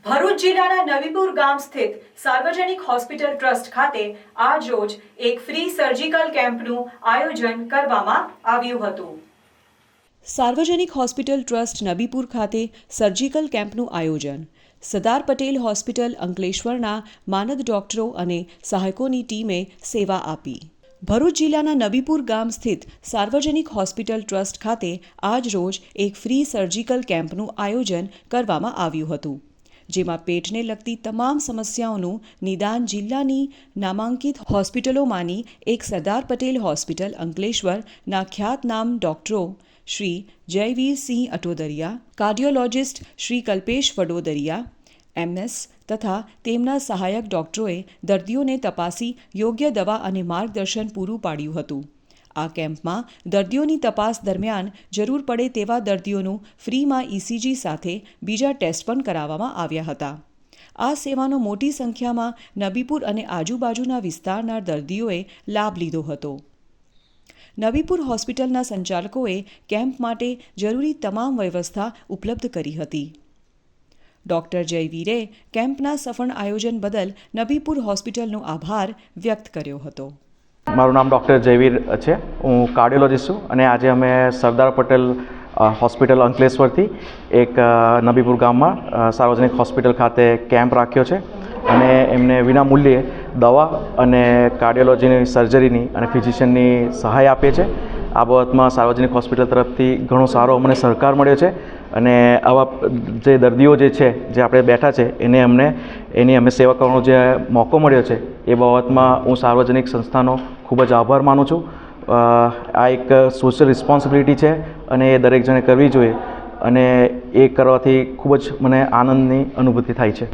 ભરૂચ જિલ્લાના નવીપુર ગામ સ્થિત સાર્વજનિક હોસ્પિટલ ટ્રસ્ટ ખાતે આજ રોજ એક ફ્રી સર્જિકલ કેમ્પનું આયોજન કરવામાં આવ્યું હતું। સાર્વજનિક હોસ્પિટલ ટ્રસ્ટ નવીપુર ખાતે સર્જિકલ કેમ્પનું આયોજન સરદાર પટેલ હોસ્પિટલ અંકલેશ્વરના માનદ ડોક્ટરો અને સહાયકોની ટીમે સેવા આપી। ભરૂચ જિલ્લાના નવીપુર ગામ સ્થિત સાર્વજનિક હોસ્પિટલ ટ્રસ્ટ ખાતે આજ રોજ એક ફ્રી સર્જિકલ કેમ્પનું આયોજન કરવામાં આવ્યું હતું, જેમાં પેટને લગતી તમામ સમસ્યાઓનું નિદાન જિલ્લાની નામાંકિત હોસ્પિટલોમાંની એક સરદાર પટેલ હોસ્પિટલ અંકલેશ્વરના ખ્યાતનામ ડોક્ટરો શ્રી જયવીરસિંહ અટોદરિયા, કાર્ડિયોલોજિસ્ટ શ્રી કલ્પેશ વડોદરિયા, MS તથા તેમના સહાયક ડોક્ટરોએ દર્દીઓને તપાસી યોગ્ય દવા અને માર્ગદર્શન પૂરું પાડ્યું હતું। આ કેમ્પમાં દર્દીઓની તપાસ દરમિયાન જરૂર પડે તેવા દર્દીઓનું ફ્રીમાં ECG સાથે બીજા ટેસ્ટ પણ કરાવવામાં આવ્યા હતા। આ સેવાનો મોટી સંખ્યામાં નબીપુર અને આજુબાજુના વિસ્તારના દર્દીઓએ લાભ લીધો હતો। નવીપુર હોસ્પિટલના સંચાલકોએ કેમ્પ માટે જરૂરી તમામ વ્યવસ્થા ઉપલબ્ધ કરી હતી। ડૉક્ટર જયવીરે કેમ્પના સફળ આયોજન બદલ નવીપુર હોસ્પિટલનો આભાર વ્યક્ત કર્યો હતો। મારું નામ ડૉક્ટર જયવીર છે, હું કાર્ડિયોલોજિસ્ટ છું અને આજે અમે સરદાર પટેલ હોસ્પિટલ અંકલેશ્વરથી એક નબીપુર ગામમાં સાર્વજનિક હોસ્પિટલ ખાતે કેમ્પ રાખ્યો છે અને એમને વિના મૂલ્યે દવા અને કાર્ડિયોલોજીની સર્જરીની અને ફિઝિશિયનની સહાય આપીએ છીએ। આ બાબતમાં સાર્વજનિક હોસ્પિટલ તરફથી ઘણો સારો અમને સહકાર મળ્યો છે અને આવા જે દર્દીઓ જે છે, જે આપણે બેઠા છે, એની અમે સેવા કરવાનો જે મોકો મળ્યો છે એ બાબતમાં હું સાર્વજનિક સંસ્થાનો ખૂબ જ આભાર માનું છું। આ એક સોશિયલ રિસ્પોન્સિબિલિટી છે અને એ દરેક જણે કરવી જોઈએ અને એ કરવાથી ખૂબ જ મને આનંદની અનુભૂતિ થાય છે।